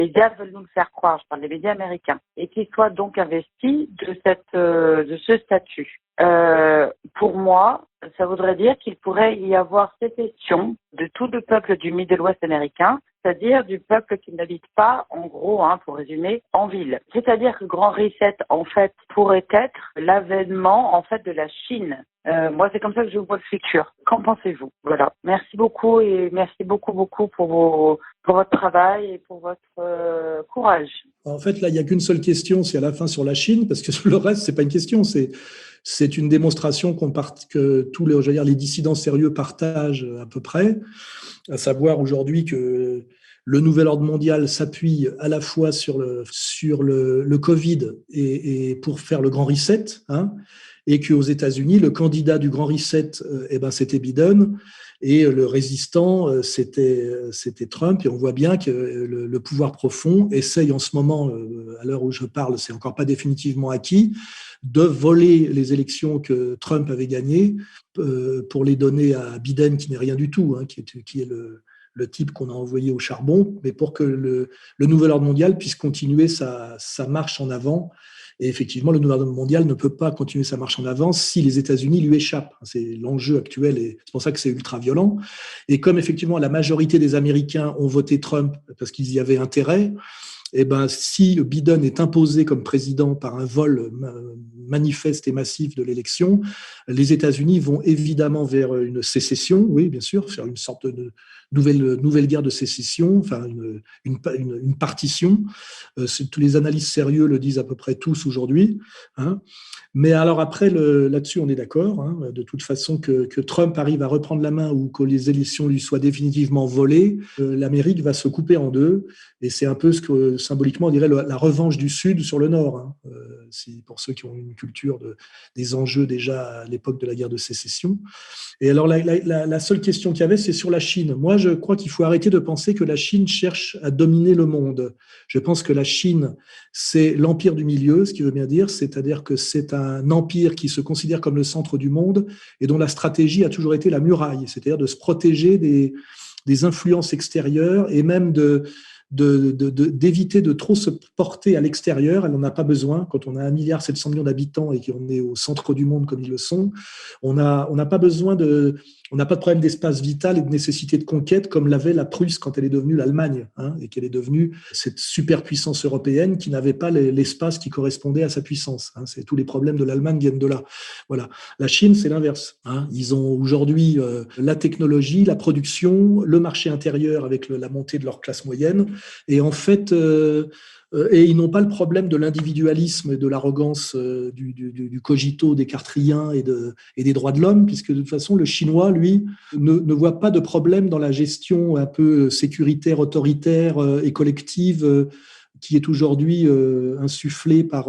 les médias veulent nous le faire croire, je parle des médias américains, et qu'ils soient donc investis de ce statut. Pour moi, ça voudrait dire qu'il pourrait y avoir sécession de tout le peuple du Middle West américain, c'est-à-dire du peuple qui n'habite pas, en gros, pour résumer, en ville. C'est-à-dire que le Grand Reset, en fait, pourrait être l'avènement, en fait, de la Chine. Moi, c'est comme ça que je vois le futur. Qu'en pensez-vous? Voilà. Merci beaucoup et merci beaucoup pour votre travail et pour votre courage. En fait, là, il n'y a qu'une seule question, c'est à la fin sur la Chine, parce que le reste, c'est pas une question, c'est une démonstration que tous les dissidents sérieux partagent à peu près, à savoir aujourd'hui que le nouvel ordre mondial s'appuie à la fois sur le Covid et pour faire le grand reset, et qu'aux États-Unis, le candidat du grand reset, c'était Biden, et le résistant, c'était Trump. Et on voit bien que le pouvoir profond essaye en ce moment, à l'heure où je parle, c'est encore pas définitivement acquis, de voler les élections que Trump avait gagnées pour les donner à Biden, qui n'est rien du tout, qui est le type qu'on a envoyé au charbon, mais pour que le nouvel ordre mondial puisse continuer sa marche en avant. Et effectivement, le nouvel ordre mondial ne peut pas continuer sa marche en avant si les États-Unis lui échappent. C'est l'enjeu actuel et c'est pour ça que c'est ultra violent. Et comme effectivement la majorité des Américains ont voté Trump parce qu'ils y avaient intérêt, si Biden est imposé comme président par un vol manifeste et massif de l'élection, les États-Unis vont évidemment vers une sécession, oui, bien sûr, faire une sorte de nouvelle guerre de sécession, enfin une partition. Tous les analystes sérieux le disent à peu près tous aujourd'hui. Mais alors après, là-dessus, on est d'accord. De toute façon, que Trump arrive à reprendre la main ou que les élections lui soient définitivement volées, l'Amérique va se couper en deux. Et c'est un peu ce que, symboliquement, on dirait la revanche du Sud sur le Nord. Pour ceux qui ont une culture des enjeux déjà à l'époque de la guerre de sécession. Et alors, la seule question qu'il y avait, c'est sur la Chine. Moi, je crois qu'il faut arrêter de penser que la Chine cherche à dominer le monde. Je pense que la Chine, c'est l'empire du milieu, ce qui veut bien dire, c'est-à-dire que c'est un empire qui se considère comme le centre du monde et dont la stratégie a toujours été la muraille, c'est-à-dire de se protéger des influences extérieures et même d'éviter de trop se porter à l'extérieur. Elle n'en a pas besoin. Quand on a 1,7 milliard d'habitants et qu'on est au centre du monde comme ils le sont, on n'a pas besoin on n'a pas de problème d'espace vital et de nécessité de conquête comme l'avait la Prusse quand elle est devenue l'Allemagne, et qu'elle est devenue cette superpuissance européenne qui n'avait pas l'espace qui correspondait à sa puissance. C'est tous les problèmes de l'Allemagne viennent de là. Voilà. La Chine, c'est l'inverse. Ils ont aujourd'hui la technologie, la production, le marché intérieur avec la montée de leur classe moyenne. Et en fait, et ils n'ont pas le problème de l'individualisme et de l'arrogance du cogito descartrien et des droits de l'homme, puisque de toute façon, le Chinois, lui, ne voit pas de problème dans la gestion un peu sécuritaire, autoritaire et collective qui est aujourd'hui insufflée par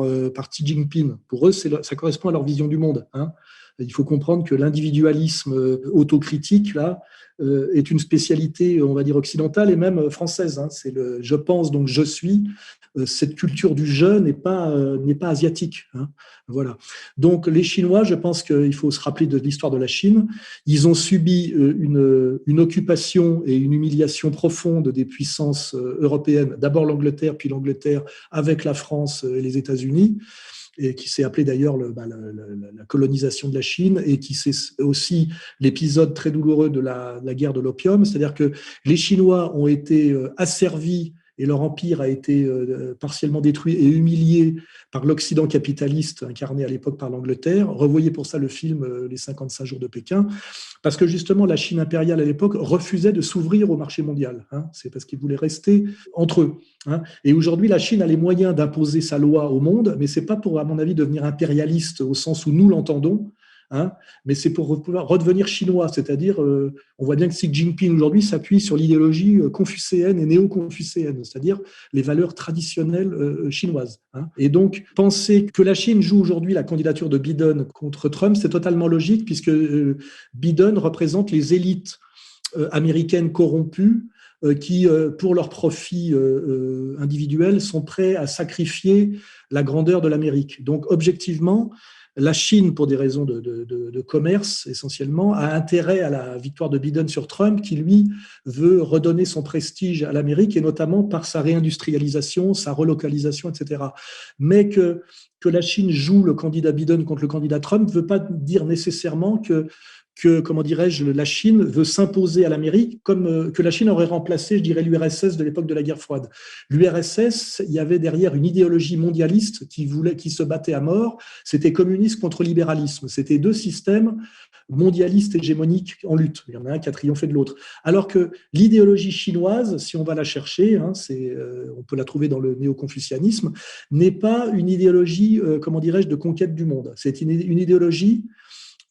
Xi Jinping. Pour eux, ça correspond à leur vision du monde. Il faut comprendre que l'individualisme autocritique, là, est une spécialité, on va dire, occidentale et même française. C'est je pense, donc je suis. Cette culture du je n'est pas asiatique. Voilà. Donc, les Chinois, je pense qu'il faut se rappeler de l'histoire de la Chine. Ils ont subi une occupation et une humiliation profonde des puissances européennes. D'abord l'Angleterre, puis l'Angleterre avec la France et les États-Unis, et qui s'est appelé d'ailleurs la colonisation de la Chine, et qui c'est aussi l'épisode très douloureux de la guerre de l'opium, c'est-à-dire que les Chinois ont été asservis et leur empire a été partiellement détruit et humilié par l'Occident capitaliste incarné à l'époque par l'Angleterre. Revoyez pour ça le film Les 55 jours de Pékin, parce que justement la Chine impériale à l'époque refusait de s'ouvrir au marché mondial. C'est parce qu'ils voulaient rester entre eux. Et aujourd'hui, la Chine a les moyens d'imposer sa loi au monde, mais c'est pas pour, à mon avis, devenir impérialiste au sens où nous l'entendons, mais c'est pour pouvoir redevenir chinois, c'est-à-dire, on voit bien que Xi Jinping aujourd'hui s'appuie sur l'idéologie confucéenne et néo-confucéenne, c'est-à-dire les valeurs traditionnelles chinoises. Et donc, penser que la Chine joue aujourd'hui la candidature de Biden contre Trump, c'est totalement logique, puisque Biden représente les élites américaines corrompues qui, pour leur profit individuel, sont prêts à sacrifier la grandeur de l'Amérique. Donc, objectivement, la Chine, pour des raisons de commerce essentiellement, a intérêt à la victoire de Biden sur Trump, qui lui veut redonner son prestige à l'Amérique, et notamment par sa réindustrialisation, sa relocalisation, etc. Mais que la Chine joue le candidat Biden contre le candidat Trump ne veut pas dire nécessairement que, comment dirais-je, la Chine veut s'imposer à l'Amérique, comme que la Chine aurait remplacé, je dirais, l'URSS de l'époque de la guerre froide. L'URSS, il y avait derrière une idéologie mondialiste qui se battait à mort. C'était communisme contre libéralisme. C'était deux systèmes mondialistes hégémoniques en lutte. Il y en a un qui a triomphé de l'autre. Alors que l'idéologie chinoise, si on va la chercher, on peut la trouver dans le néo-confucianisme, n'est pas une idéologie, comment dirais-je, de conquête du monde. C'est une idéologie,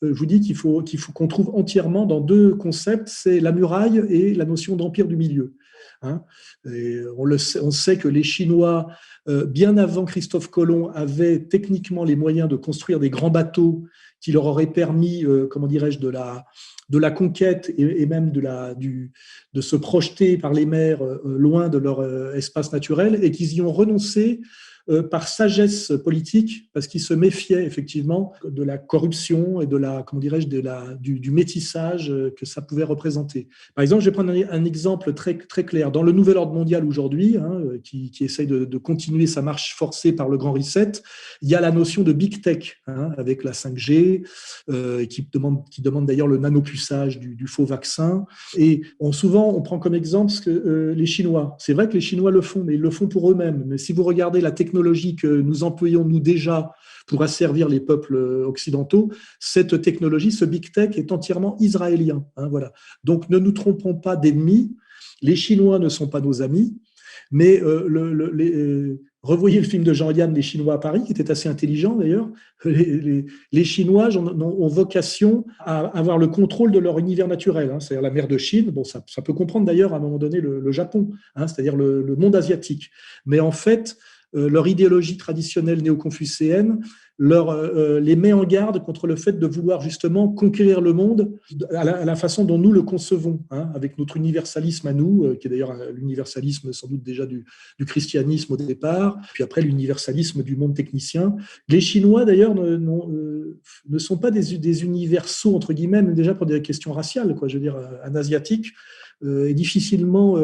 je vous dis qu'il faut qu'on trouve entièrement dans deux concepts, c'est la muraille et la notion d'empire du milieu. Et on sait que les Chinois, bien avant Christophe Colomb, avaient techniquement les moyens de construire des grands bateaux qui leur auraient permis, comment dirais-je, de la conquête et même de se projeter par les mers loin de leur espace naturel, et qu'ils y ont renoncé par sagesse politique, parce qu'ils se méfiaient effectivement de la corruption et de la, comment dirais-je, du métissage que ça pouvait représenter. Par exemple, je vais prendre un exemple très, très clair. Dans le nouvel ordre mondial aujourd'hui, qui essaye de continuer sa marche forcée par le grand reset, il y a la notion de big tech, avec la 5G, qui demande d'ailleurs le nanopuçage du faux vaccin. Et souvent, on prend comme exemple les Chinois. C'est vrai que les Chinois le font, mais ils le font pour eux-mêmes. Mais si vous regardez la technologie que nous employons, nous, déjà, pour asservir les peuples occidentaux, cette technologie, ce big tech, est entièrement israélien. Voilà. Donc, ne nous trompons pas d'ennemis. Les Chinois ne sont pas nos amis, mais revoyez le film de Jean-Yann, Les Chinois à Paris, qui était assez intelligent d'ailleurs. Les Chinois ont vocation à avoir le contrôle de leur univers naturel, c'est-à-dire la mer de Chine. Bon, ça peut comprendre d'ailleurs à un moment donné le Japon, c'est-à-dire le monde asiatique. Mais en fait, leur idéologie traditionnelle néo-confucéenne les met en garde contre le fait de vouloir justement conquérir le monde à la façon dont nous le concevons, avec notre universalisme à nous, qui est d'ailleurs l'universalisme sans doute déjà du christianisme au départ, puis après l'universalisme du monde technicien. Les Chinois d'ailleurs ne sont pas des universaux, entre guillemets, même déjà pour des questions raciales, je veux dire, un asiatique est difficilement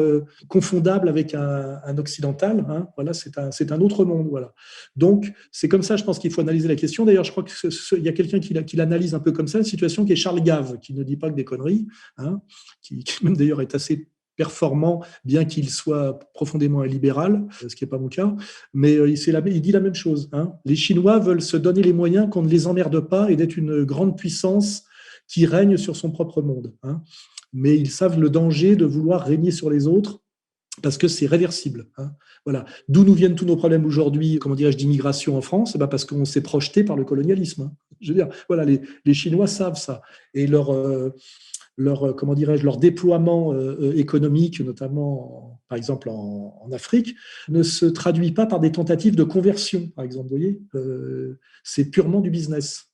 confondable avec un occidental. Voilà, c'est un autre monde. Voilà. Donc, c'est comme ça, je pense qu'il faut analyser la question. D'ailleurs, je crois qu'il y a quelqu'un qui l'analyse un peu comme ça, une situation qui est Charles Gave, qui ne dit pas que des conneries, qui même d'ailleurs est assez performant, bien qu'il soit profondément libéral, ce qui n'est pas mon cas, mais il dit la même chose. Les Chinois veulent se donner les moyens qu'on ne les emmerde pas et d'être une grande puissance qui règne sur son propre monde. Mais ils savent le danger de vouloir régner sur les autres parce que c'est réversible. Voilà. D'où nous viennent tous nos problèmes aujourd'hui, comment dirais-je, d'immigration en France, parce qu'on s'est projeté par le colonialisme. Je veux dire, voilà, les Chinois savent ça. Et leur déploiement économique, notamment, par exemple, en Afrique, ne se traduit pas par des tentatives de conversion, par exemple. Vous voyez, c'est purement du business.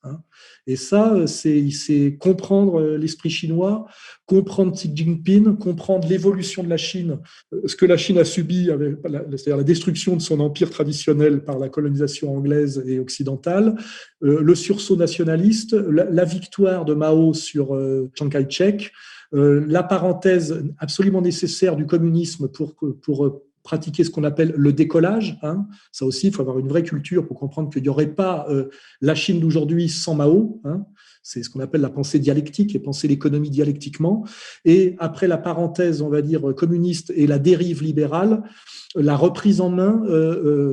Et ça, c'est comprendre l'esprit chinois, comprendre Xi Jinping, comprendre l'évolution de la Chine, ce que la Chine a subi, c'est-à-dire la destruction de son empire traditionnel par la colonisation anglaise et occidentale, le sursaut nationaliste, la victoire de Mao sur Chiang Kai-shek, la parenthèse absolument nécessaire du communisme pour pratiquer ce qu'on appelle le décollage. Ça aussi, il faut avoir une vraie culture pour comprendre qu'il n'y aurait pas la Chine d'aujourd'hui sans Mao. C'est ce qu'on appelle la pensée dialectique et penser l'économie dialectiquement. Et après la parenthèse, on va dire, communiste et la dérive libérale, la reprise en main,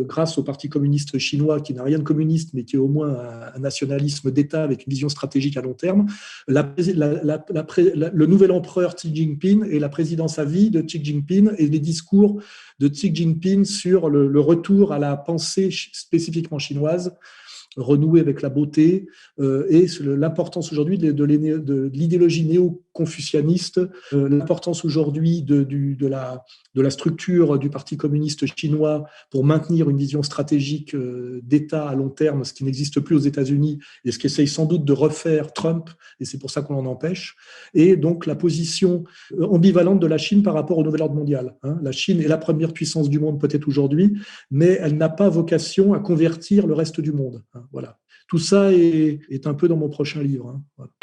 grâce au Parti communiste chinois, qui n'a rien de communiste, mais qui est au moins un nationalisme d'État avec une vision stratégique à long terme, le nouvel empereur Xi Jinping et la présidence à vie de Xi Jinping et les discours de Xi Jinping sur le retour à la pensée spécifiquement chinoise, renouer avec la beauté, et l'importance aujourd'hui de l'idéologie néo-confucianiste, l'importance aujourd'hui de la structure du Parti communiste chinois pour maintenir une vision stratégique d'État à long terme, ce qui n'existe plus aux États-Unis et ce qu'essaye sans doute de refaire Trump, et c'est pour ça qu'on l'en empêche, et donc la position ambivalente de la Chine par rapport au nouvel ordre mondial. La Chine est la première puissance du monde peut-être aujourd'hui, mais elle n'a pas vocation à convertir le reste du monde. Voilà. tout ça est un peu dans mon prochain livre. Hein. Voilà.